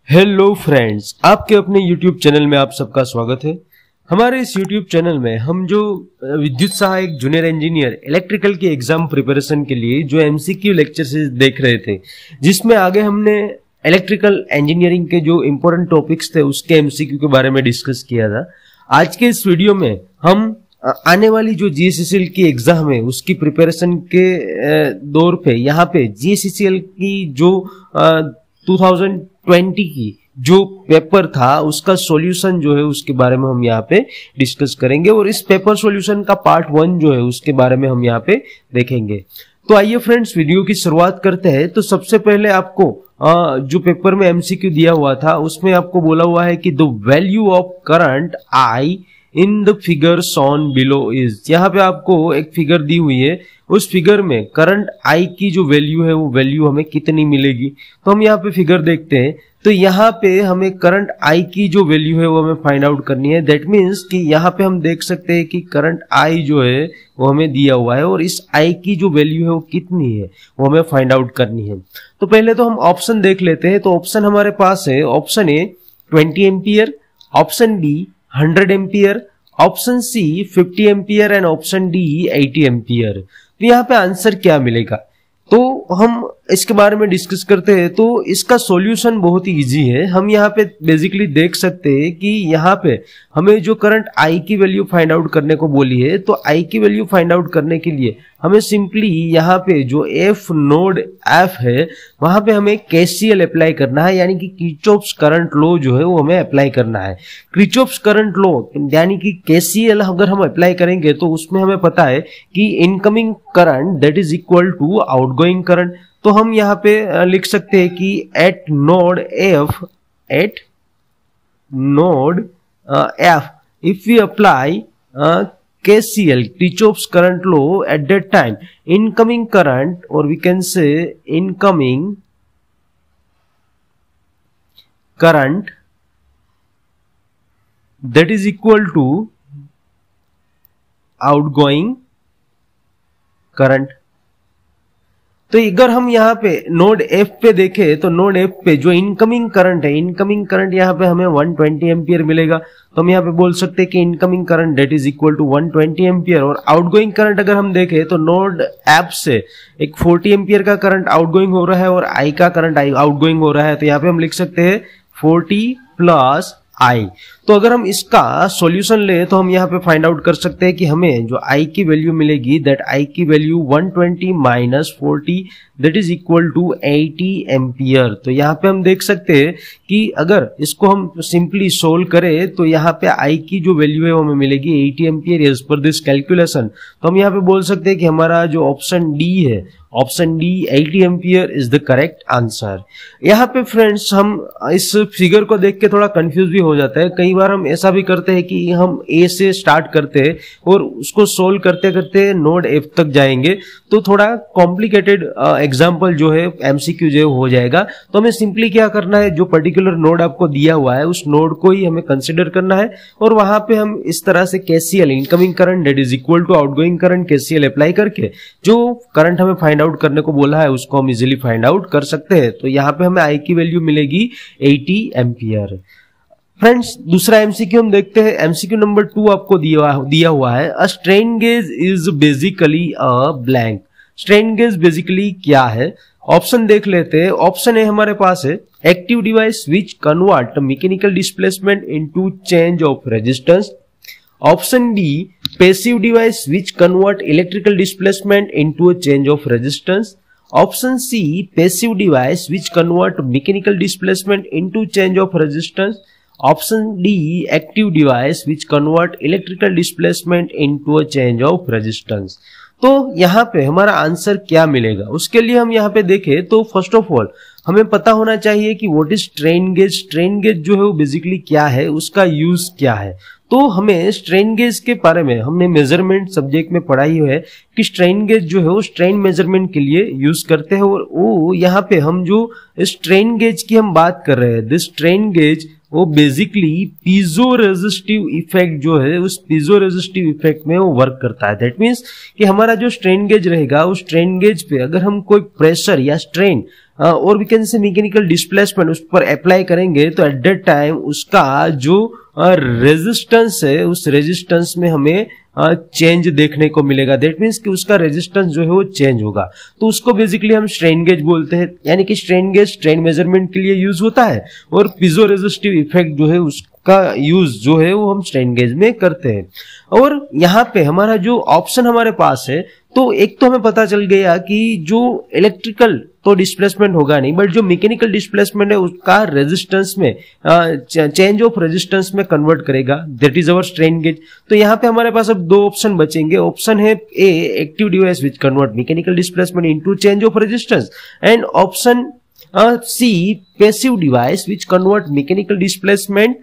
Hello friends, आपके अपने YouTube channel में आप सबका स्वागत है। हमारे इस YouTube चैनल में हम जो विद्युत सहायक जूनियर इंजीनियर इलेक्ट्रिकल के एग्जाम प्रिपरेशन के लिए जो MCQ लेक्चर से देख रहे थे, जिसमें आगे हमने इलेक्ट्रिकल इंजीनियरिंग के जो इम्पोर्टेंट टॉपिक्स थे उसके MCQ के बारे में डिस्कस किया था। आज के इस वीडियो में हम आने वाली जो GSCCL की एग्जाम है उसकी प्रिपरेशन के दौर पे यहाँ पे GSCCL की जो 2020 की जो पेपर था उसका सॉल्यूशन जो है उसके बारे में हम यहाँ पे डिस्कस करेंगे और इस पेपर सॉल्यूशन का पार्ट 1 जो है उसके बारे में हम यहाँ पे देखेंगे। तो आइए फ्रेंड्स, वीडियो की शुरुआत करते हैं। तो सबसे पहले आपको जो पेपर में MCQ दिया हुआ था उसमें आपको बोला हुआ है कि the value of current I in the figure shown below is. यहाँ पे आपको एक फिगर दी हुई है, उस फिगर में करंट I की जो वैल्यू है वो वैल्यू हमें कितनी मिलेगी। तो हम यहाँ पे फिगर देखते हैं, तो यहाँ पे हमें करंट I की जो वैल्यू है वो हमें फाइंड आउट करनी है। दैट मीन्स कि यहाँ पे हम देख सकते हैं कि करंट I जो है वो हमें दिया हुआ है और इस I की जो वैल्यू है वो कितनी है वो हमें फाइंड आउट करनी है। तो पहले तो हम ऑप्शन देख लेते हैं। तो ऑप्शन हमारे पास है, option A 20 ampere, option B 100 ampere, option C 50 ampere and option D 80 ampere. तो यहाँ पे आंसर क्या मिलेगा, तो हम इसके बारे में डिस्कस करते हैं। तो इसका सॉल्यूशन बहुत ही इजी है। हम यहाँ पे बेसिकली देख सकते हैं कि यहाँ पे हमें जो करंट I की वैल्यू फाइंड आउट करने को बोली है, तो I की वैल्यू फाइंड आउट करने के लिए हमें सिंपली यहाँ पे जो F नोड F है वहां पे हमें KCL अप्लाई करना है, यानी कि किरचॉफ्स करंट लॉ जो है वो हमें अप्लाई करना है। किरचॉफ्स करंट लॉ यानी कि KCL अगर हम अप्लाई करेंगे तो उसमें हमें पता है कि incoming current that is equal to outgoing current. तो हम यहाँ पे लिख सकते हैं कि at node F if we apply KCL Kirchhoff's current law at that time, incoming current, or we can say incoming current that is equal to outgoing current। तो अगर हम यहाँ पे नोड F पे देखें तो नोड F पे जो इनकमिंग करंट है, इनकमिंग करंट यहाँ पे हमें 120 एम्पियर मिलेगा। तो हम यहाँ पे बोल सकते हैं कि incoming current that is equal to 120 ampere. और आउटगोइंग करंट अगर हम देखें तो नोड F से एक 40 एम्पियर का करंट आउटगोइंग हो रहा है और I का करंट आउटगोइंग हो रहा है। तो यहाँ पे हम लिख सकते हैं 40 प्लस I। तो अगर हम इसका सॉल्यूशन ले तो हम यहाँ पे फाइंड आउट कर सकते हैं कि हमें जो I की वैल्यू मिलेगी, दैट I की value 120 minus 40 that is equal to 80 ampere. तो यहाँ पे हम देख सकते हैं कि अगर इसको हम सिंपली सोल्व करें तो यहाँ पे I की जो वैल्यू है वो हमें मिलेगी 80 ampere as per this calculation. तो हम यहाँ पे बोल सकते हैं कि हमारा जो ऑप्शन डी है, option D 80 ampere is the correct answer. यहाँ पे फ्रेंड्स हम इस फिगर को देख के थोड़ा कंफ्यूज भी हो जाता है। कई बार हम ऐसा भी करते हैं कि हम ए से स्टार्ट करते हैं और उसको सोल्व करते करते नोड एफ तक जाएंगे, तो थोड़ा कॉम्प्लिकेटेड एग्जाम्पल जो है MCQ जो हो जाएगा। तो हमें सिंपली क्या करना है, जो पर्टिकुलर नोड आपको दिया हुआ है उस नोड को ही हमें कंसिडर करना है और वहां पे हम इस तरह से KCL incoming current that is equal to outgoing current KCL apply करके जो करंट हमें फाइंड आउट करने को बोला है उसको हम इजीली फाइंड आउट कर सकते हैं। तो यहाँ पे हमें I की वैल्यू मिलेगी 80 एम्पियर। फ्रेंड्स, दूसरा MCQ हम देखते हैं। MCQ नंबर 2 आपको दिया हुआ है, a strain gauge is basically a blank. Strain gauge basically क्या है, ऑप्शन देख लेते हैं। ऑप्शन ए हमारे पास है active device which convert mechanical displacement into change of resistance. Option B passive device which convert electrical displacement into a change of resistance. Option C passive device which convert mechanical displacement into change of resistance. Option D active device which convert electrical displacement into a change of resistance. तो यहाँ पे हमारा answer क्या मिलेगा, उसके लिए हम यहाँ पे देखें तो फर्स्ट ऑफ ऑल हमें पता होना चाहिए कि what is strain gauge. Strain gauge जो है वो बेसिकली क्या है, उसका यूज क्या है। तो हमें स्ट्रेन गेज के बारे में हमने मेजरमेंट सब्जेक्ट में पढ़ा ही है कि स्ट्रेन गेज जो है वो स्ट्रेन मेजरमेंट के लिए यूज करते हैं। और वो यहाँ पे हम जो स्ट्रेन गेज की हम बात कर रहे हैं, दिस स्ट्रेन गेज वो बेसिकली पीजो रेजिस्टिव इफेक्ट जो है उस पीजो रेजिस्टिव इफेक्ट में वो वर्क करता है। दैट मीन्स कि हमारा जो स्ट्रेन गेज रहेगा उस स्ट्रेन गेज पे अगर हम कोई प्रेशर या स्ट्रेन और we can say mechanical displacement उस पर अप्लाई करेंगे, तो एट दैट टाइम उसका जो रेजिस्टेंस है उस रेजिस्टेंस में हमें चेंज देखने को मिलेगा। दैट मीन्स कि उसका रेजिस्टेंस जो है वो चेंज होगा। तो उसको बेसिकली हम स्ट्रेन गेज बोलते हैं, यानी कि स्ट्रेन गेज स्ट्रेन मेजरमेंट के लिए यूज होता है और पीजो रेजिस्टिव इफेक्ट जो है उसका यूज जो है वो हम स्ट्रेन गेज में करते हैं। और यहाँ पे हमारा जो ऑप्शन हमारे पास है, तो एक तो हमें पता चल गया कि जो इलेक्ट्रिकल तो डिस्प्लेसमेंट होगा नहीं, बट जो मैकेनिकल डिस्प्लेसमेंट है उसका रेजिस्टेंस में चेंज ऑफ रेजिस्टेंस में कन्वर्ट करेगा, that is our strain gauge. तो यहाँ पे हमारे पास अब दो ऑप्शन बचेंगे। ऑप्शन है A, active device which convert mechanical displacement into change of resistance, and option C, passive device which convert mechanical displacement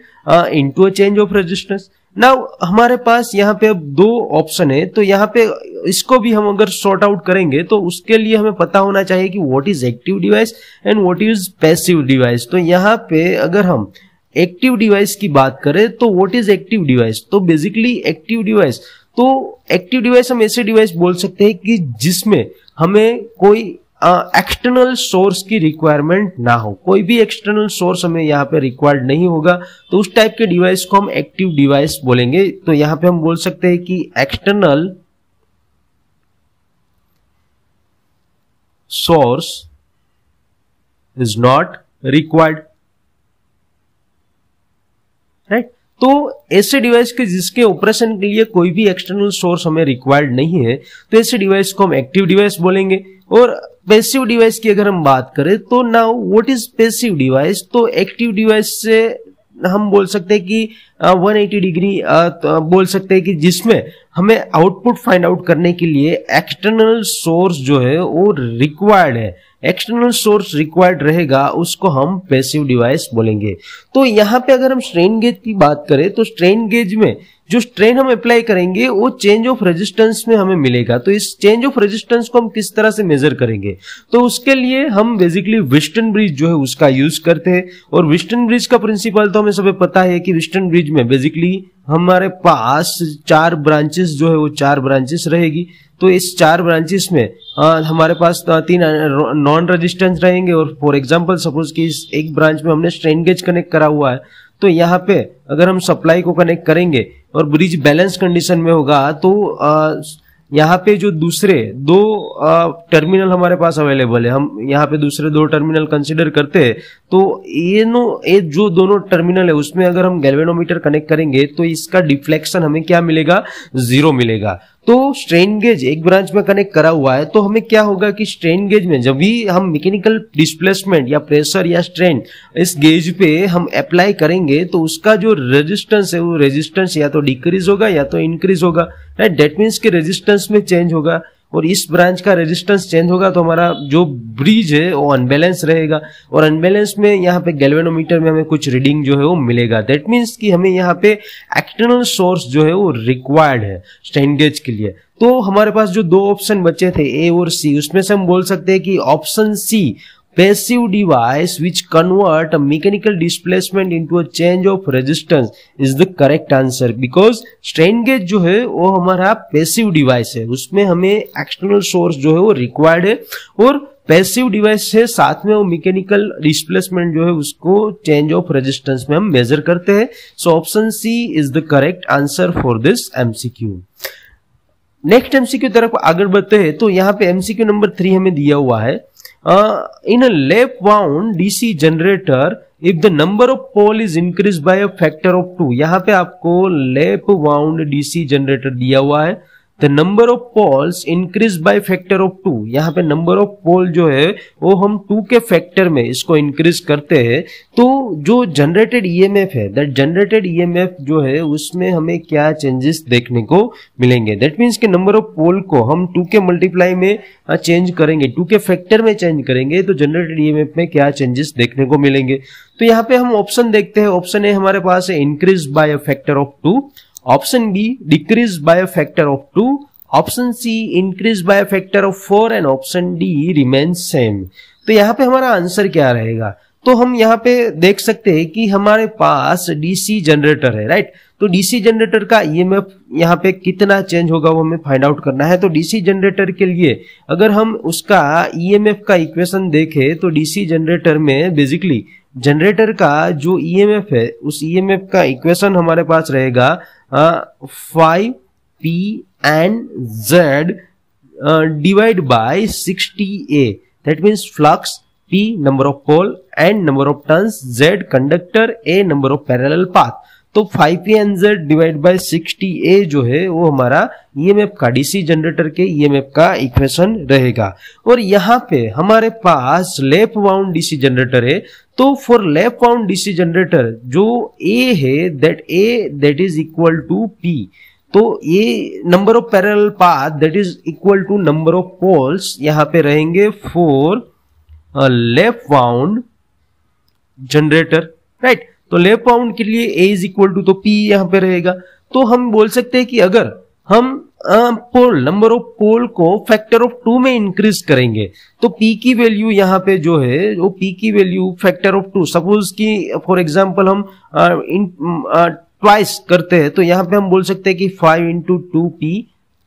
into a change of resistance. Now हमारे पास यहाँ पे अब दो ऑप्शन है, तो यहाँ पे इसको भी हम अगर सॉर्ट आउट करेंगे तो उसके लिए हमें पता होना चाहिए कि what is active device and what is passive device. तो यहाँ पे अगर हम एक्टिव डिवाइस की बात करें तो व्हाट इज एक्टिव डिवाइस, तो बेसिकली एक्टिव डिवाइस, तो एक्टिव डिवाइस हम ऐसे डिवाइस बोल सकते हैं कि जिसमें हमें कोई एक्सटर्नल सोर्स की रिक्वायरमेंट ना हो, कोई भी एक्सटर्नल सोर्स हमें यहाँ पे रिक्वायर्ड नहीं होगा, तो उस टाइप के डिवाइस को हम एक्टिव डिवाइस बोलेंगे। तो यहाँ पे हम बोल सकते हैं कि external source is not required, right. तो ऐसे डिवाइस के जिसके ऑपरेशन के लिए कोई भी एक्सटर्नल सोर्स हमें रिक्वायर्ड नहीं है, तो ऐसे डिवाइस को हम एक्टिव डिवाइस बोलेंगे। और पैसिव डिवाइस की अगर हम बात करें तो now what is passive device, तो एक्टिव डिवाइस से हम बोल सकते हैं कि 180 डिग्री बोल सकते हैं कि जिसमें हमें आउटपुट फाइंड आउट करने के लिए एक्सटर्नल सोर्स जो है वो रिक्वायर्ड है, एक्सटर्नल सोर्स रिक्वायर्ड रहेगा, उसको हम पैसिव डिवाइस बोलेंगे। तो यहाँ पे अगर हम स्ट्रेन गेज की बात करें तो स्ट्रेन गेज में जो स्ट्रेन हम अप्लाई करेंगे वो चेंज ऑफ रेजिस्टेंस में हमें मिलेगा। तो इस चेंज ऑफ रेजिस्टेंस को हम किस तरह से मेजर करेंगे, तो उसके लिए हम बेसिकली व्हिस्टन ब्रिज जो है उसका यूज करते हैं। और व्हिस्टन ब्रिज का प्रिंसिपल तो हमें सब पता है कि व्हिस्टन ब्रिज में बेसिकली हमारे पास 4 ब्रांचेस जो है वो 4 ब्रांचेस रहेगी। तो इस 4 ब्रांचेस में हमारे पास 3 नॉन रेजिस्टेंस रहेंगे। और फॉर एग्जांपल सपोज कि इस एक ब्रांच में हमने स्ट्रेन गेज कनेक्ट करा हुआ है, तो यहाँ पे अगर हम सप्लाई को कनेक्ट करेंगे और ब्रिज बैलेंस कंडीशन में होगा, तो यहाँ पे जो दूसरे 2 टर्मिनल हमारे पास अवेलेबल है, हम यहाँ पे दूसरे 2 टर्मिनल कंसिडर करते हैं, तो ये जो दोनों टर्मिनल है उसमें अगर हम गैल्वेनोमीटर कनेक्ट करेंगे तो इसका डिफ्लेक्शन हमें क्या मिलेगा, 0 मिलेगा। तो स्ट्रेन गेज एक ब्रांच में कनेक्ट करा हुआ है, तो हमें क्या होगा कि स्ट्रेन गेज में जब भी हम मैकेनिकल डिस्प्लेसमेंट या प्रेशर या स्ट्रेन इस गेज पे हम अप्लाई करेंगे तो उसका जो रेजिस्टेंस है वो रेजिस्टेंस या तो डिक्रीज होगा या तो इंक्रीज होगा, राइट। दैट मीन्स कि रेजिस्टेंस में चेंज होगा और इस ब्रांच का रेजिस्टेंस चेंज होगा तो हमारा जो ब्रिज है वो अनबैलेंस रहेगा। और अनबैलेंस में यहाँ पे गैल्वेनोमीटर में हमें कुछ रीडिंग जो है वो मिलेगा। दैट मीन्स कि हमें यहाँ पे एक्सटर्नल सोर्स जो है वो रिक्वायर्ड है स्ट्रेन गेज के लिए। तो हमारे पास जो 2 ऑप्शन बचे थे ए और सी, उसमें से हम बोल सकते हैं कि option C, passive device which convert a mechanical displacement into a change of resistance is the correct answer, because strain gauge जो है वो हमारा passive device है, उसमें हमें external source जो है वो required है और पैसिव डिवाइस से साथ में वो मैकेनिकल डिस्प्लेसमेंट जो है उसको चेंज ऑफ रेजिस्टेंस में हम मेजर करते हैं। So option C is the correct answer for this MCQ. Next MCQ तरफ आगे बढ़ते हैं, तो यहाँ पे एमसीक्यू नंबर 3 हमें दिया हुआ है, in a lap wound DC generator if the number of pole is increased by a factor of 2। यहाँ पे आपको lap wound DC generator दिया हुआ है, the number of poles increased by factor of 2। यहाँ पे number of pole जो है वो हम 2 के फैक्टर में इसको इंक्रीज करते हैं। तो जो जनरेटेड EMF है, दैट जनरेटेड EMF जो है उसमें हमें क्या चेंजेस देखने को मिलेंगे। दैट मीन्स कि नंबर ऑफ पोल को हम 2 के मल्टीप्लाई में चेंज करेंगे, 2 के फैक्टर में चेंज करेंगे, तो जनरेटेड EMF में क्या चेंजेस देखने को मिलेंगे। तो यहाँ पे हम ऑप्शन देखते हैं। ऑप्शन ए हमारे पास है increase by a factor of 2, option B decrease by a factor of 2, option C increase by a factor of 4 and option D remains same. तो यहाँ पे हमारा आंसर क्या रहेगा, तो हम यहाँ पे देख सकते हैं कि हमारे पास डीसी जनरेटर है, राइट। तो तो डीसी जनरेटर का ईएमएफ यहाँ पे कितना चेंज होगा वो हमें फाइंड आउट करना है। तो डीसी जनरेटर के लिए अगर हम उसका ईएमएफ का इक्वेशन देखें तो डीसी जनरेटर में बेसिकली जनरेटर का जो ईएमएफ है उस ईएमएफ का इक्वेशन हमारे पास रहेगा 5P and Z divide by 60A, that means flux, P number of pole and number of turns, Z conductor, A number of parallel path। तो 5P and Z divide by 60A जो है वो हमारा EMF का DC generator के EMF का equation रहेगा। और यहाँ पे हमारे पास लैप वाउंड डीसी जनरेटर है, तो for lap wound DC generator जो A है that is equal to P। तो ये number of parallel path that is equal to number of poles यहाँ पे रहेंगे for lap wound generator, right. तो लैप वाउंड के लिए A इज इक्वल टू तो P यहाँ पे रहेगा। तो हम बोल सकते हैं कि अगर हम पोल नंबर ऑफ पोल को फैक्टर ऑफ 2 में इंक्रीज करेंगे तो P की वैल्यू यहाँ पे जो है वो P की वैल्यू फैक्टर ऑफ 2, सपोज कि फॉर एग्जांपल हम ट्वाइस करते हैं तो यहाँ पे हम बोल सकते हैं कि 5 into 2P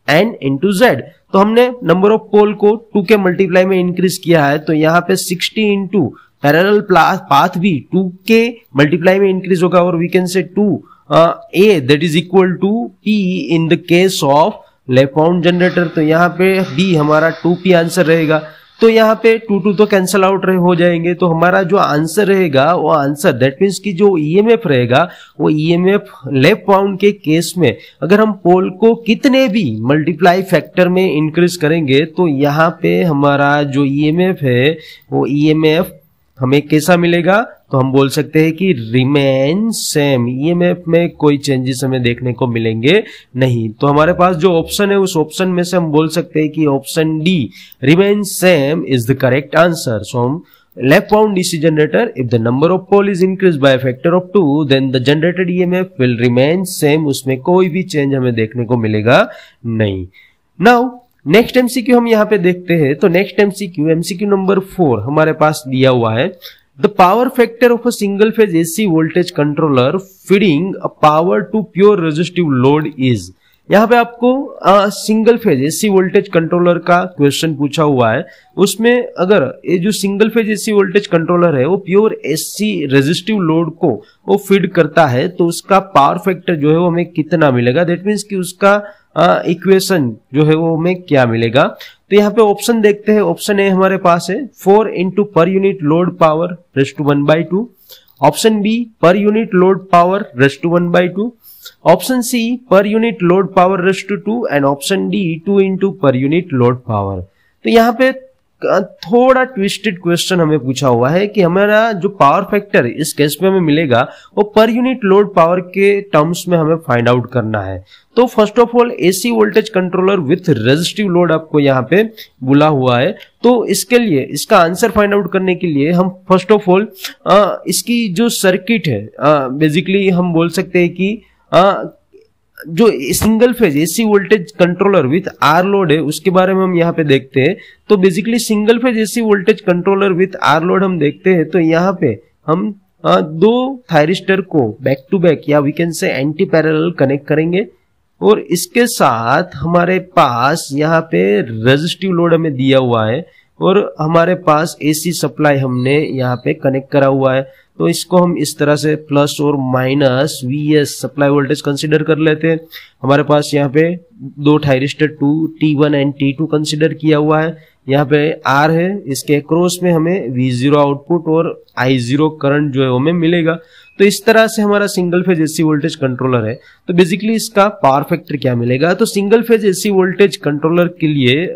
and into Z। तो हमने नंबर ऑफ पोल को 2 के मल्टीप्लाई में इंक्रीज किया है, तो यहाँ पे 60 into पैरेलल पाथ भी 2 के मल्टीप्लाई में इंक्रीज होगा और we can say 2A that is equal to P in the case of lap wound generator. तो यहाँ पे B हमारा 2P आंसर रहेगा। तो यहाँ पे 2 तो कैंसल आउट हो जाएंगे, तो हमारा जो आंसर रहेगा वो आंसर दैट मीन्स की जो ईएमएफ रहेगा वो ईएमएफ लैप वाउंड के केस में अगर हम पोल को कितने भी मल्टीप्लाई फैक्टर में इंक्रीज करेंगे तो यहाँ पे हमारा जो ईएमएफ है वो ईएमएफ हमें कैसा मिलेगा, तो हम बोल सकते हैं कि रिमेन सेम। ईएमएफ में कोई चेंजेस हमें देखने को मिलेंगे नहीं। तो हमारे पास जो ऑप्शन है उस ऑप्शन में से हम बोल सकते हैं कि option D remain same is the correct answer. So हम lap wound DC generator, if the number of pole is increase by factor of 2 then the generated EMF will remain same, उसमें कोई भी चेंज हमें देखने को मिलेगा नहीं। Now next MCQ हम यहाँ पे देखते हैं। तो नेक्स्ट एमसीक्यू नंबर 4 हमारे पास दिया हुआ है, the power factor of a single phase AC voltage controller feeding a power to pure resistive load is. यहाँ पे आपको single phase AC voltage controller का क्वेश्चन पूछा हुआ है। उसमें अगर ये जो single phase AC voltage controller है वो प्योर एसी रेजिस्टिव लोड को वो फीड करता है तो उसका पावर फैक्टर जो है वो हमें कितना मिलेगा, दैट मीन्स कि उसका इक्वेशन जो है वो हमें क्या मिलेगा। तो यहाँ पे ऑप्शन देखते हैं। ऑप्शन ए हमारे पास है 4 into per unit load power raise to 1/2, option B per unit load power raise to 1/2, option C per unit load power raise to 2 and option D 2 into per unit load power. तो यहाँ पे थोड़ा twisted question हमें पूछा हुआ है कि हमारा जो पावर फैक्टर इस केस में हमें मिलेगा वो पर यूनिट लोड पावर के टर्म्स में हमें फाइंड आउट करना है। तो first of all AC voltage controller with resistive load आपको यहाँ पे बोला हुआ है। तो इसके लिए इसका आंसर फाइंड आउट करने के लिए हम फर्स्ट ऑफ ऑल इसकी जो सर्किट है बेसिकली हम बोल सकते हैं कि जो single phase AC voltage controller with R load है उसके बारे में हम यहाँ पे देखते हैं। तो basically single phase AC voltage controller with R load हम देखते हैं तो यहाँ पे हम 2 थायरिस्टर को बैक टू बैक या we can say anti parallel connect करेंगे और इसके साथ हमारे पास यहाँ पे रेजिस्टिव लोड हमें दिया हुआ है और हमारे पास एसी सप्लाई हमने यहाँ पे कनेक्ट करा हुआ है। तो इसको हम इस तरह से प्लस और minus VS supply voltage consider कर लेते हैं। हमारे पास यहाँ पे 2 thyristor 2 T1 and T2 consider किया हुआ है। यहाँ पे R है, इसके अक्रॉस में हमें V0 आउटपुट और I0 करंट जो है वो हमें मिलेगा। तो इस तरह से हमारा single phase AC voltage controller है। तो बेसिकली इसका पावर फैक्टर क्या मिलेगा, तो single phase AC voltage controller के लिए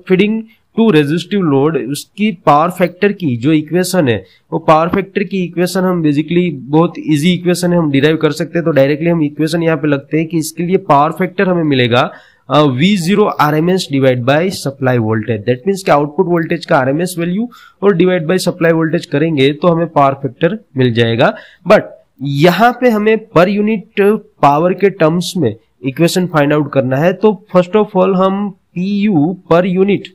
फीडिंग टू रेजिस्टिव लोड उसकी पावर फैक्टर की जो इक्वेशन है वो पावर फैक्टर की इक्वेशन हम बेसिकली बहुत इजी इक्वेशन है, हम डिराइव कर सकते हैं। तो डायरेक्टली हम इक्वेशन यहाँ पे लगते हैं कि इसके लिए पावर फैक्टर हमें मिलेगा V0 RMS divide by supply voltage, that means कि आउटपुट वोल्टेज का RMS वैल्यू और डिवाइड बाय सप्लाई वोल्टेज करेंगे तो हमें पावर फैक्टर मिल जाएगा। बट यहाँ पे हमें पर यूनिट पावर के टर्म्स में इक्वेशन फाइंड आउट करना है। तो फर्स्ट ऑफ ऑल हम PU पर यूनिट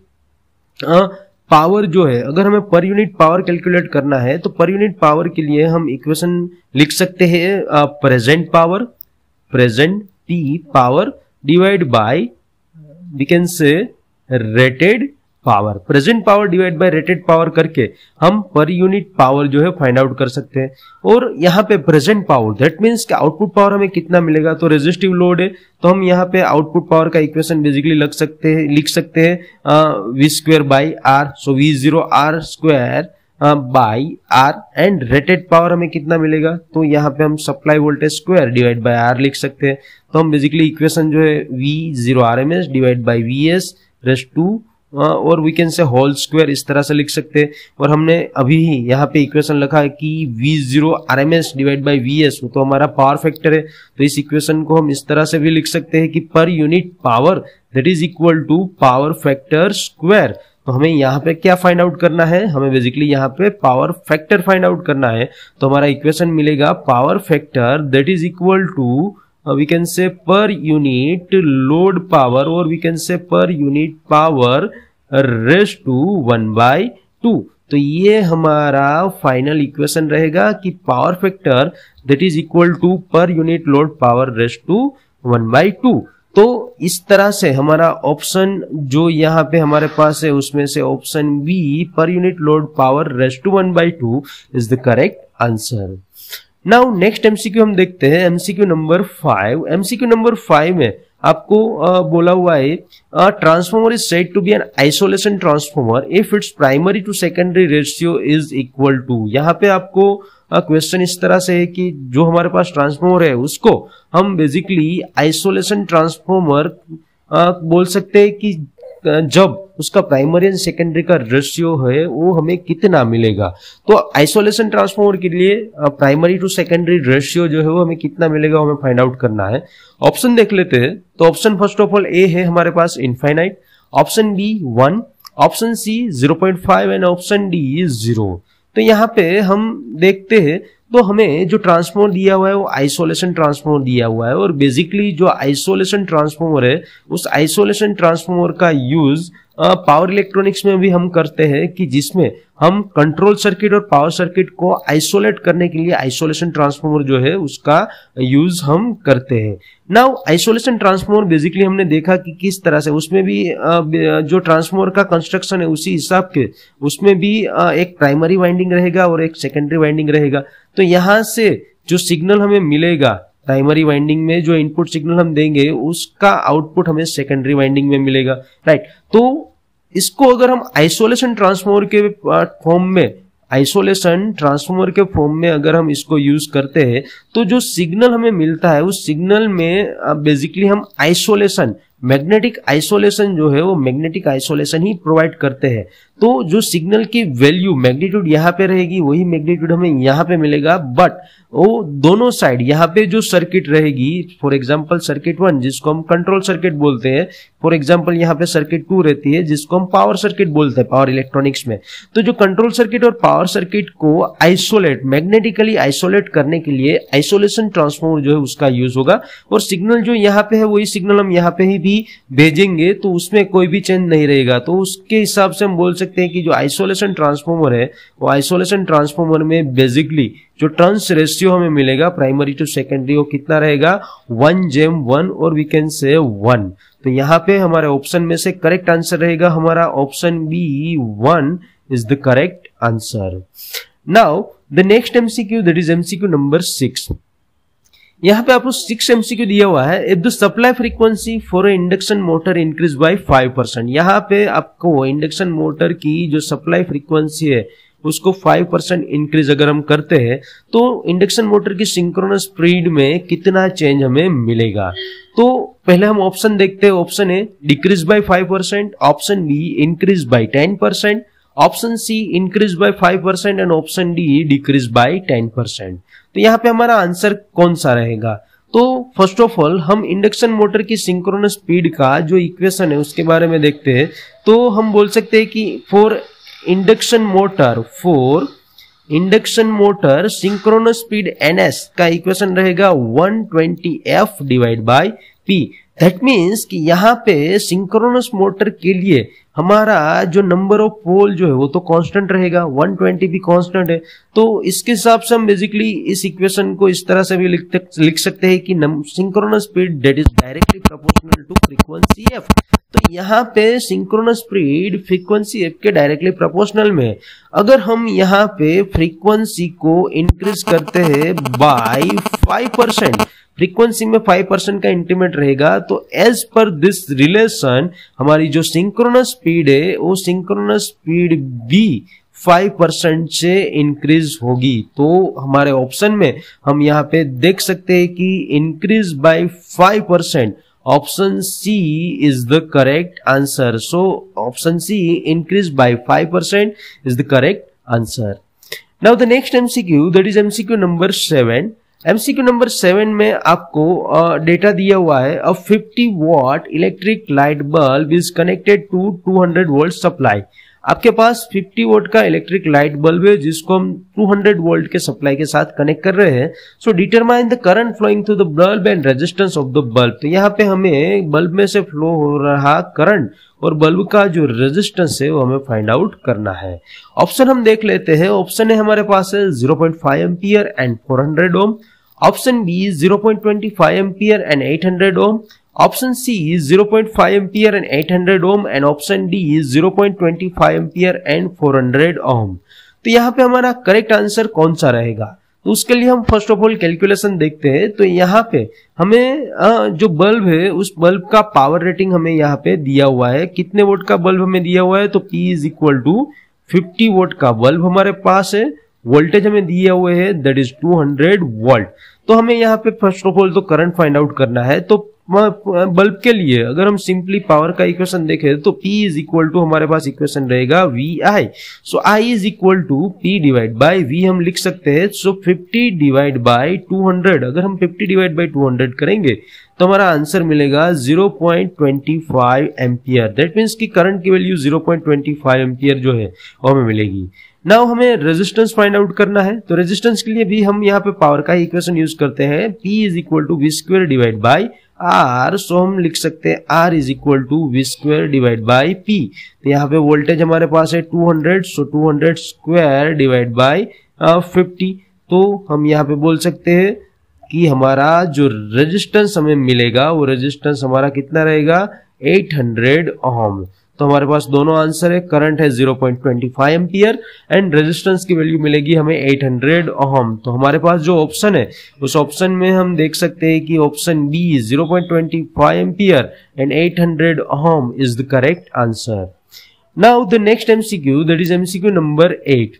पावर जो है अगर हमें पर यूनिट पावर कैलकुलेट करना है तो पर यूनिट पावर के लिए हम इक्वेशन लिख सकते हैं present power present T power divide by we can say rated power, present power divide by rated power करके हम पर यूनिट पावर जो है फाइंड आउट कर सकते हैं। और यहाँ पे प्रेजेंट पावर दैट मीन्स कि आउटपुट पावर हमें कितना मिलेगा, तो रेजिस्टिव लोड है तो हम यहाँ पे आउटपुट पावर का इक्वेशन बेसिकली लिख सकते हैं V square by R, so V0 R square by R, and rated power हमें कितना मिलेगा, तो यहाँ पे हम supply voltage square divide by R लिख सकते हैं। तो हम बेसिकली इक्वेशन जो है V0 RMS divide by VS raise to और we can say whole square इस तरह से लिख सकते हैं। और हमने अभी ही यहाँ पे इक्वेशन लिखा है कि V0 RMS divide by VS, तो हमारा पावर फैक्टर है, तो इस इक्वेशन को हम इस तरह से भी लिख सकते हैं कि per unit power that is equal to power factor square. तो हमें यहाँ पे क्या फाइंड आउट करना है, हमें बेसिकली यहाँ पे पावर फैक्टर फाइंड आउट करना है। तो हमारा इक्वेशन मिलेगा power factor that is equal to we can say per unit load power or we can say per unit power raised to 1/2। तो ये हमारा फाइनल इक्वेशन रहेगा कि power factor that is equal to per unit load power raised to 1/2। तो इस तरह से हमारा ऑप्शन जो यहाँ पे हमारे पास है उसमें से option B per unit load power raised to 1/2 is the correct answer. Now next MCQ हम देखते हैं, एमसीक्यू नंबर 5। एमसीक्यू नंबर 5 में आपको बोला हुआ है transformer is said to be an isolation transformer if its primary to secondary ratio is equal to. यहाँ पे आपको क्वेश्चन इस तरह से है कि जो हमारे पास ट्रांसफॉर्मर है उसको हम बेसिकली आइसोलेशन ट्रांसफॉर्मर बोल सकते हैं कि जब उसका प्राइमरी एंड सेकेंडरी का रेशियो है वो हमें कितना मिलेगा। तो आइसोलेशन ट्रांसफॉर्मर के लिए प्राइमरी टू सेकेंडरी रेशियो जो है वो हमें कितना मिलेगा हमें फाइंड आउट करना है। ऑप्शन देख लेते हैं। तो option first of all A है हमारे पास infinite, option B 1, option C 0.5 and option D 0। तो यहाँ पे हम देखते हैं तो हमें जो ट्रांसफॉर्मर दिया हुआ है वो आइसोलेशन ट्रांसफॉर्मर दिया हुआ है और बेसिकली जो आइसोलेशन ट्रांसफॉर्मर है उस आइसोलेशन ट्रांसफॉर्मर का यूज पावर इलेक्ट्रॉनिक्स में भी हम करते हैं कि जिसमें हम कंट्रोल सर्किट और पावर सर्किट को आइसोलेट करने के लिए आइसोलेशन ट्रांसफॉर्मर जो है उसका यूज हम करते हैं। नाउ आइसोलेशन ट्रांसफॉर्मर बेसिकली हमने देखा कि किस तरह से उसमें भी जो ट्रांसफॉर्मर का कंस्ट्रक्शन है उसी हिसाब के उसमें भी एक प्राइमरी वाइंडिंग रहेगा और एक सेकेंडरी वाइंडिंग रहेगा। तो यहां से जो सिग्नल हमें मिलेगा प्राइमरी वाइंडिंग में जो इनपुट सिग्नल हम देंगे उसका आउटपुट हमें सेकेंडरी वाइंडिंग में मिलेगा, राइट। तो इसको अगर हम आइसोलेशन ट्रांसफॉर्मर के फॉर्म में अगर हम इसको यूज करते हैं तो जो सिग्नल हमें मिलता है उस सिग्नल में बेसिकली हम आइसोलेशन मैग्नेटिक आइसोलेशन जो है वो मैग्नेटिक आइसोलेशन ही प्रोवाइड करते हैं। तो जो सिग्नल की वैल्यू मैग्नीट्यूड यहाँ पे रहेगी वही मैग्नीट्यूड हमें यहाँ पे मिलेगा, बट वो दोनों साइड यहाँ पे जो सर्किट रहेगी फॉर एग्जांपल सर्किट 1 जिसको हम कंट्रोल सर्किट बोलते हैं, फॉर एग्जांपल यहाँ पे सर्किट 2 रहती है जिसको हम पावर सर्किट बोलते हैं पावर इलेक्ट्रॉनिक्स में। तो जो कंट्रोल सर्किट और पावर सर्किट को आइसोलेट मैग्नेटिकली आइसोलेट करने के लिए आइसोलेशन ट्रांसफॉर्मर जो है उसका यूज होगा और सिग्नल जो यहाँ पे है वही सिग्नल हम यहाँ पे ही भी भेजेंगे तो उसमें कोई भी चेंज नहीं रहेगा। तो उसके हिसाब से हम बोल सकते हैं कि जो आइसोलेशन ट्रांसफॉर्मर है वो आइसोलेशन ट्रांसफॉर्मर में बेसिकली जो टर्न्स रेशियो हमें मिलेगा प्राइमरी टू सेकेंडरी वो कितना रहेगा 1:1 और वी कैन से 1। तो यहाँ पे हमारे ऑप्शन में से करेक्ट आंसर रहेगा हमारा option B 1 is the correct answer. Now the next MCQ that is MCQ number 6। यहाँ पे आपको 6 एमसीक्यू दिया हुआ है। If the supply frequency for a induction motor increase by 5%, यहाँ पे आपको इंडक्शन मोटर की जो सप्लाई फ्रीक्वेंसी है उसको 5% इंक्रीज अगर हम करते हैं तो इंडक्शन मोटर की सिंक्रोनस स्पीड में कितना चेंज हमें मिलेगा। तो पहले हम ऑप्शन देखते हैं। Option A decrease by 5%, option B increase by 10%, option C increase by 5% and option D decrease by 10%। तो यहाँ पे हमारा आंसर कौन सा रहेगा। तो फर्स्ट ऑफ ऑल हम इंडक्शन मोटर की सिंक्रोनस स्पीड का जो इक्वेशन है उसके बारे में देखते हैं। तो हम बोल सकते हैं कि for induction motor synchronous speed ns का इक्वेशन रहेगा 120f divide by p that means कि यहाँ पे सिंक्रोनस मोटर के लिए हमारा जो नंबर ऑफ पोल जो है वो तो कांस्टेंट रहेगा, 120 भी कांस्टेंट है। तो इसके हिसाब से हम बेसिकली इस इक्वेशन को इस तरह से भी लिख सकते हैं कि synchronous speed that is directly proportional to frequency F. तो यहाँ पे सिंक्रोनस स्पीड फ्रीक्वेंसी एफ के डायरेक्टली प्रोपोर्शनल में, अगर हम यहाँ पे फ्रीक्वेंसी को इंक्रीज करते हैं बाय 5%, फ्रीक्वेंसी में 5% का इंक्रीमेंट रहेगा, तो एज पर दिस रिलेशन हमारी जो सिंक्रोनस स्पीड है वो सिंक्रोनस स्पीड भी 5% से इंक्रीज होगी। तो हमारे ऑप्शन में हम यहाँ पे देख सकते हैं कि increase by 5%, option C is the correct answer. So option C increase by 5% is the correct answer. Now the next MCQ, that is MCQ number 7। MCQ number 7 में आपको डेटा दिया हुआ है, a 50 watt electric light bulb is connected to 200 volt supply. आपके पास 50 volt का electric light bulb है जिसको हम 200 वोल्ट के सप्लाई के साथ कनेक्ट कर रहे हैं। So determine the current flowing through the bulb and resistance of the bulb. तो यहाँ पे हमें बल्ब में से फ्लो हो रहा करंट और बल्ब का जो रेजिस्टेंस है वो हमें फाइंड आउट करना है। ऑप्शन हम देख लेते हैं। ऑप्शन है हमारे पास है 0.5 ampere and 400 ohm. Option B 0.25 ampere and 800 ohm. Option C is 0.5 ampere and 800 ohm and option D is 0.25 ampere and 400 ohm। तो यहाँ पे हमारा करेक्ट आंसर कौन सा रहेगा? तो उसके लिए हम फर्स्ट ऑफ ऑल कैलकुलेशन देखते हैं। तो यहाँ पे हमें जो बल्ब है उस बल्ब का पावर रेटिंग हमें यहाँ पे दिया हुआ है। कितने वोल्ट का बल्ब हमें दिया हुआ है? तो P is equal to 50 volt का बल्ब हमारे पास है। वोल्टेज हमें दिए हुए है दैट इज 200 वोल्ट। तो हमें यहाँ पे फर्स्ट ऑफ ऑल तो करंट फाइंड आउट करना है। तो बल्ब के लिए अगर हम सिंपली पावर का इक्वेशन देखें तो P इज इक्वल टू हमारे पास इक्वेशन रहेगा VI। So I is equal to P divide by V हम लिख सकते हैं। सो 50 डिवाइड बाय 200, अगर हम 50 डिवाइड बाय 200 करेंगे तो हमारा आंसर मिलेगा 0.25 एम्पियर। दैट मीन्स कि करंट की वैल्यू 0.25 एम्पियर जो है वो हमें मिलेगी। नाउ हमें रेजिस्टेंस फाइंड आउट करना है। तो रेजिस्टेंस के लिए भी हम यहाँ पे पावर का इक्वेशन यूज करते हैं। P is equal to V square divide by R। So हम लिख सकते हैं R is equal to V square divide by P। तो यहाँ पे वोल्टेज हमारे पास है 200, सो 200 स्क्वायर डिवाइड बाय 50। तो हम यहाँ पे बोल सकते हैं कि हमारा जो रेजिस्टेंस हमें मिलेगा वो रेजिस्टेंस हमारा कितना रहेगा? 800 ओम। तो हमारे पास दोनों आंसर है। करंट है 0.25 एम्पियर एंड रेजिस्टेंस की वैल्यू मिलेगी हमें 800 ओम। तो हमारे पास जो ऑप्शन है उस ऑप्शन में हम देख सकते हैं कि option B 0.25 ampere and 800 ohm is the correct answer. Now the next MCQ, that is MCQ number 8।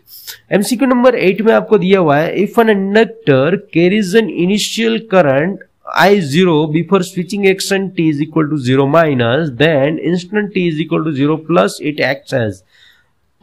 MCQ number 8 में आपको दिया हुआ है, if an inductor carries an initial current I0 before switching action t is equal to 0 minus, then instant t is equal to 0 plus it acts as।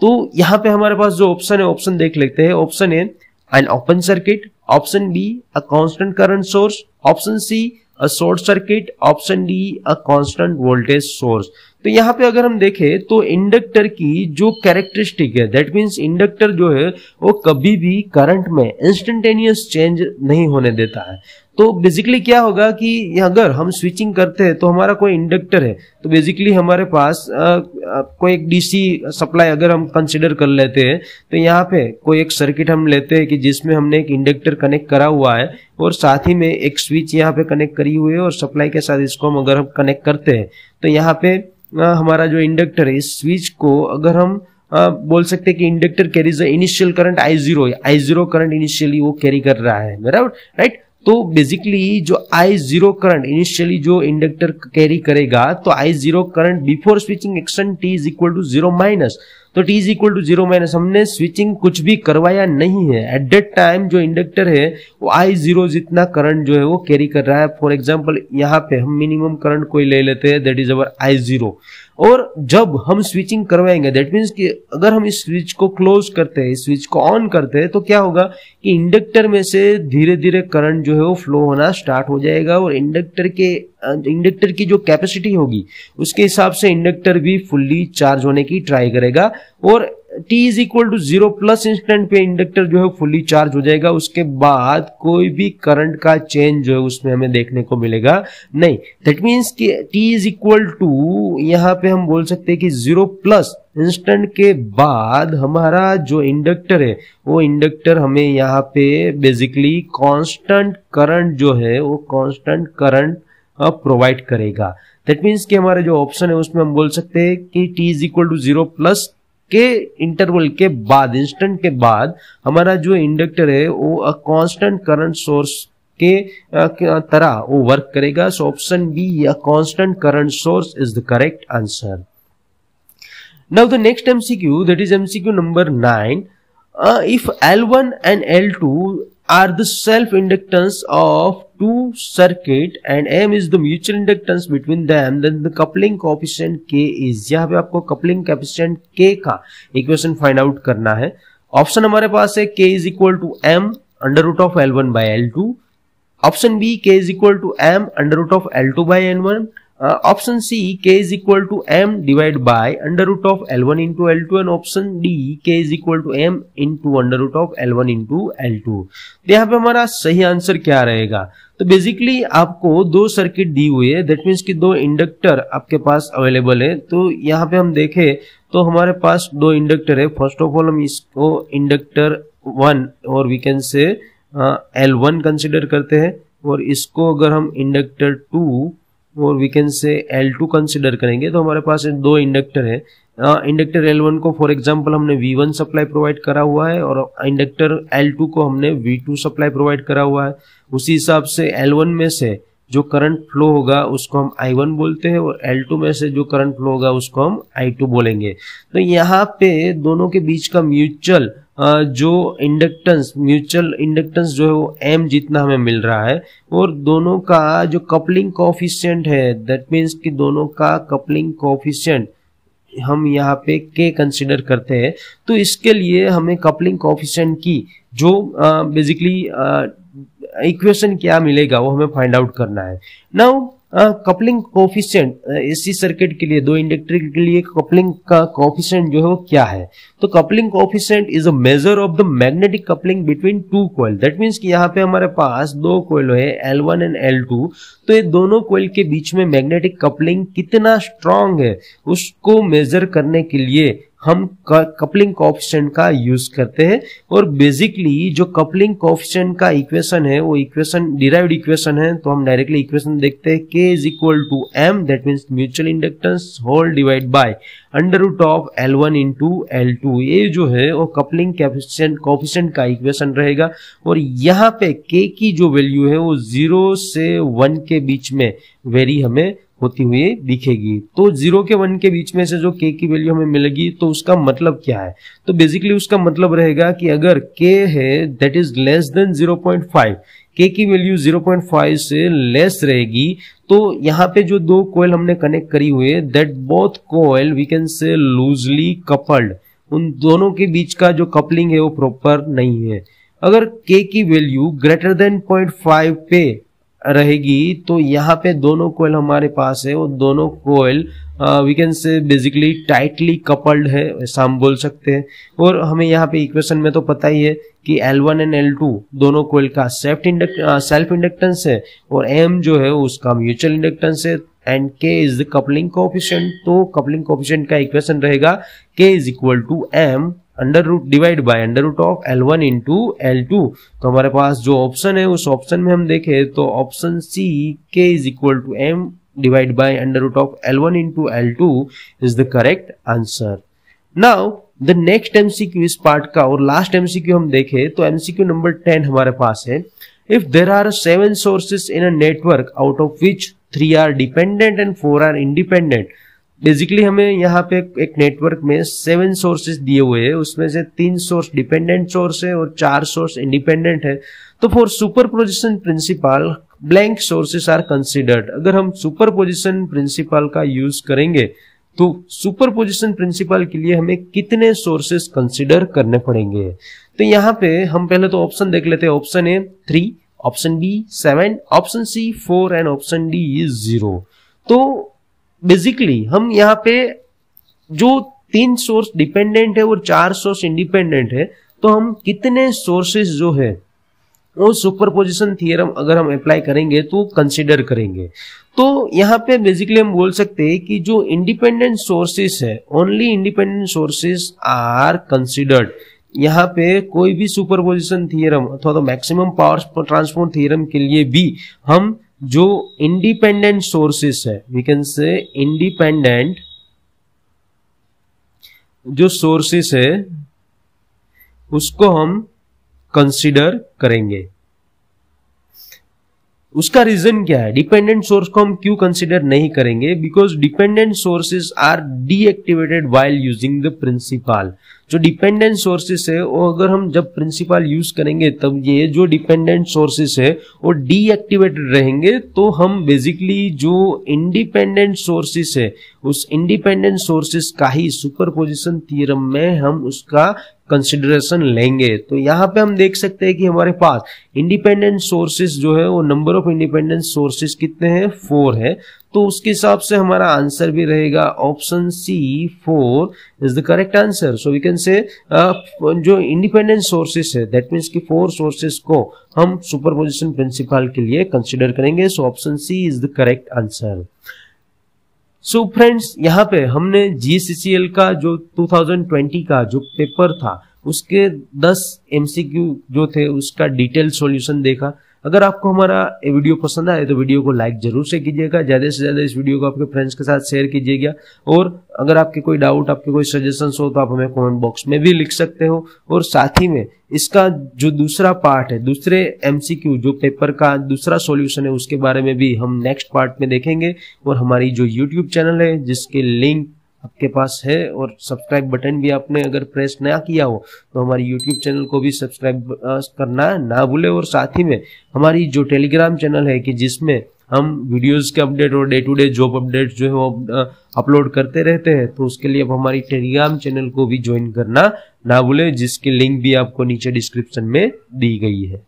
तो यहाँ पे हमारे पास जो ऑप्शन है ऑप्शन देख लेते हैं। Option A an open circuit, option B a constant current source, option C a short circuit, option D a constant voltage source। तो यहाँ पे अगर हम देखें तो इंडक्टर की जो कैरेक्टरिस्टिक है दैट मीन्स इंडक्टर जो है वो कभी भी करंट में इंस्टेंटेनियस चेंज नहीं होने देता है। तो बेसिकली क्या होगा कि अगर हम स्विचिंग करते हैं तो हमारा कोई इंडक्टर है तो बेसिकली हमारे पास कोई एक डीसी सप्लाई अगर हम कंसिडर कर लेते हैं तो यहाँ पे कोई एक सर्किट हम लेते हैं कि जिसमें हमने एक इंडक्टर कनेक्ट करा हुआ है और साथ ही में एक स्विच यहाँ पे कनेक्ट करी हुई है और सप्लाई के साथ इसको हम अगर हम कनेक्ट करते हैं तो यहाँ पे हमारा जो इंडक्टर है इस स्विच को अगर हम बोल सकते हैं कि inductor carries initial current I0 current initially वो कैरी कर रहा है, बराबर, राइट। तो बेसिकली जो I0 करंट इनिशियली जो इंडक्टर कैरी करेगा तो I0 current before switching action t is equal to 0 minus. तो t is equal to 0 minus, हमने स्विचिंग कुछ भी करवाया नहीं है। एट दैट टाइम जो इंडक्टर है वो I0 जितना करंट जो है वो कैरी कर रहा है। फॉर एग्जांपल यहाँ पे हम मिनिमम करंट कोई ले लेते हैं दैट इज अवर I0। और जब हम स्विचिंग करवाएंगे दैट मीन्स कि अगर हम इस स्विच को क्लोज करते हैं, इस स्विच को ऑन करते हैं तो क्या होगा कि इंडक्टर में से धीरे धीरे करंट जो है वो फ्लो होना स्टार्ट हो जाएगा और इंडक्टर की जो कैपेसिटी होगी उसके हिसाब से इंडक्टर भी फुल्ली चार्ज होने की ट्राई करेगा और t is equal to 0 plus instant पे इंडक्टर जो है फुली चार्ज हो जाएगा, उसके बाद कोई भी करंट का चेंज जो है उसमें हमें देखने को मिलेगा नहीं। दैट मीन्स कि t इज इक्वल टू यहाँ पे हम बोल सकते हैं कि 0 प्लस इंस्टेंट के बाद हमारा जो इंडक्टर है वो इंडक्टर हमें यहाँ पे बेसिकली कांस्टेंट करंट जो है वो कांस्टेंट करंट प्रोवाइड करेगा। दैट मीन्स कि हमारा जो ऑप्शन है उसमें हम बोल सकते हैं कि t is equal to 0 plus के इंटरवल के बाद, इंस्टेंट के बाद हमारा जो इंडक्टर है वो कांस्टेंट करंट सोर्स के तरह वो वर्क करेगा। सो ऑप्शन बी या constant current source is the correct answer. Now the next MCQ, that is MCQ number 9. If L1 and L2 are the self-inductance of two circuit and M is the mutual inductance between them, then the coupling coefficient K is, यहाँ पे आपको coupling coefficient K का equation find out करना है। Option हमारे पास है K is equal to M under root of L1 by L2, option B K is equal to M under root of L2 by N1, option C K is equal to M divided by under root of L1 into L2 and option D K is equal to M into under root of L1 into L2। तो यहाँ पे हमारा सही answer क्या रहेगा? तो basically आपको दो सर्किट दी हुई है, दैट मीन्स कि दो इंडक्टर आपके पास अवेलेबल है। तो यहाँ पे हम देखें तो हमारे पास दो इंडक्टर है। फर्स्ट ऑफ ऑल हम इसको इंडक्टर 1 और वी कैन से L1 कंसिडर करते हैं, और इसको अगर हम इंडक्टर 2 और वी कैन से L2 कंसिडर करेंगे तो हमारे पास दो इंडक्टर है। इंडक्टर L1 को फॉर एग्जांपल हमने V1 सप्लाई प्रोवाइड करा हुआ है और इंडक्टर L2 को हमने V2 सप्लाई प्रोवाइड करा हुआ है। उसी हिसाब से L1 में से जो करंट फ्लो होगा उसको हम I1 बोलते हैं और L2 में से जो करंट फ्लो होगा उसको हम I2 बोलेंगे। तो यहाँ पे दोनों के बीच का म्यूचुअल जो म्यूचुअल इंडक्टेंस जो है वो M जितना हमें मिल रहा है, और दोनों का जो कपलिंग कोएफिशिएंट है, दैट मीन्स कि दोनों का कपलिंग कोएफिशिएंट हम यहाँ पे K कंसिडर करते हैं। तो इसके लिए हमें कपलिंग कोएफिशिएंट की जो बेसिकली इक्वेशन क्या मिलेगा वो हमें फाइंड आउट करना है। Now coupling coefficient AC circuit के लिए, दो इंडक्टर के लिए कपलिंग का कोएफिशिएंट जो है वो क्या है? तो coupling coefficient is a measure of the magnetic coupling between two coil. That means कि यहाँ पे हमारे पास दो कॉइल है L1 एंड L2, तो ये दोनों कॉइल के बीच में मैग्नेटिक कपलिंग कितना स्ट्रांग है उसको मेजर करने के लिए हम कपलिंग कोएफिशिएंट का यूज करते हैं। और बेसिकली जो कपलिंग कोएफिशिएंट का इक्वेशन है वो इक्वेशन डिराइव्ड इक्वेशन है, तो हम डायरेक्टली इक्वेशन देखते हैं K is equal to M, that means mutual inductance whole divide by under root of L1 into L2। ये जो है वो कपलिंग कोएफिशिएंट का इक्वेशन रहेगा। और यहाँ पे K की जो वैल्यू है वो 0 से 1 के बीच में वेरी हमें होती हुई दिखेगी। तो 0 के 1 के बीच में से जो K की वैल्यू हमें मिलेगी तो उसका मतलब क्या है? तो बेसिकली उसका मतलब रहेगा कि अगर K है that is less than 0.5, K की वैल्यू 0.5 से लेस रहेगी, तो यहाँ पे जो दो कोयल हमने कनेक्ट करी हुई है that both coil we can say loosely coupled, उन दोनों के बीच का जो कपलिंग है वो प्रॉपर नहीं है। अगर K की वैल्यू ग्रेटर देन 0.5 पे रहेगी तो यहाँ पे दोनों कोयल हमारे पास है, वो दोनों coil we can say basically tightly coupled है, ऐसा हम बोल सकते हैं। और हमें यहाँ पे इक्वेशन में तो पता ही है कि L1 एंड L2 दोनों कोयल का सेल्फ इंडक्टेंस है और M जो है उसका म्यूचुअल इंडक्टेंस है and K is the coupling coefficient. तो कपलिंग कोएफिशिएंट का इक्वेशन रहेगा K is equal to M under root divide by under root of L1 into L2। तो हमारे पास जो ऑप्शन है उस ऑप्शन में हम देखें तो option C K is equal to M divide by under root of L1 into L2 is the correct answer. Now the next MCQ इस पार्ट का और लास्ट एमसीक्यू हम देखें तो एमसीक्यू नंबर 10 हमारे पास है। If there are 7 sources in a network out of which 3 are dependent and 4 are independent. Basically हमें यहाँ पे एक नेटवर्क में 7 सोर्सेस दिए हुए हैं, उसमें से 3 सोर्स डिपेंडेंट सोर्स है और 4 सोर्स इंडिपेंडेंट है। तो for superposition principle blank sources are considered. अगर हम सुपरपोजिशन प्रिंसिपल का यूज करेंगे तो सुपरपोजिशन प्रिंसिपल के लिए हमें कितने सोर्सेस कंसिडर करने पड़ेंगे? तो यहाँ पे हम पहले तो ऑप्शन देख लेते हैं। Option A 3, option B 7, option C 4 and option D 0। तो बेसिकली हम यहाँ पे जो 3 सोर्स डिपेंडेंट है और 4 सोर्स इंडिपेंडेंट है, तो हम कितने सोर्सेस जो है वो सुपरपोजिशन थ्योरम अगर हम अप्लाई करेंगे तो कंसीडर करेंगे। तो यहाँ पे बेसिकली हम बोल सकते हैं कि जो इंडिपेंडेंट सोर्सेस है, only independent sources are considered. यहाँ पे कोई भी सुपरपोजिशन थ्योरम अथवा तो मैक्सिमम पावर ट्रांसफर थ्योरम के लिए भी हम जो इंडिपेंडेंट सोर्सेस है, वी कैन से इंडिपेंडेंट जो सोर्सेस है उसको हम कंसीडर करेंगे। उसका रीजन क्या है? डिपेंडेंट सोर्स को हम क्यों कंसीडर नहीं करेंगे? Because dependent sources are deactivated while using the principle. जो डिपेंडेंट सोर्सेस है वो अगर हम जब प्रिंसिपल यूज करेंगे तब ये जो डिपेंडेंट सोर्सेस है वो डीएक्टिवेटेड रहेंगे। तो हम बेसिकली जो इंडिपेंडेंट सोर्सेस है उस इंडिपेंडेंट सोर्सेस का ही सुपरपोजिशन थ्योरम में हम उसका कंसिडरेशन लेंगे। तो यहाँ पे हम देख सकते हैं कि हमारे पास इंडिपेंडेंट सोर्सेस जो है वो नंबर ऑफ इंडिपेंडेंट सोर्सेस कितने हैं? 4 है। तो उसके हिसाब से हमारा आंसर भी रहेगा option C 4 is the correct answer. So we can say जो इंडिपेंडेंट सोर्सेस है दैट मीन्स कि 4 सोर्सेस को हम सुपरपोजिशन प्रिंसिपल के लिए कंसिडर करेंगे। So option C is the correct answer. So friends, यहाँ पे हमने GCCL का जो 2020 का जो पेपर था उसके 10 MCQ जो थे उसका डिटेल सॉल्यूशन देखा। अगर आपको हमारा ये वीडियो पसंद आए तो वीडियो को लाइक जरूर से कीजिएगा, ज्यादा से ज्यादा इस वीडियो को आपके फ्रेंड्स के साथ शेयर कीजिएगा। और अगर आपके कोई डाउट, आपके कोई सजेशंस हो तो आप हमें कमेंट बॉक्स में भी लिख सकते हो। और साथ ही में इसका जो दूसरा पार्ट है, दूसरे MCQ जो पेपर का दूसरा सॉल्यूशन है उसके बारे में भी हम नेक्स्ट पार्ट में देखेंगे। और हमारी जो YouTube चैनल है जिसके लिंक आपके पास है और सब्सक्राइब बटन भी आपने अगर प्रेस ना किया हो तो हमारी YouTube चैनल को भी सब्सक्राइब करना ना भूले। और साथ ही में हमारी जो टेलीग्राम चैनल है कि जिसमें हम वीडियोस के अपडेट और day to day job update जो है वो अपलोड करते रहते हैं, तो उसके लिए आप हमारी टेलीग्राम चैनल को भी ज्वाइन करना ना भूले, जिसकी लिंक भी आपको नीचे डिस्क्रिप्शन में दी गई है।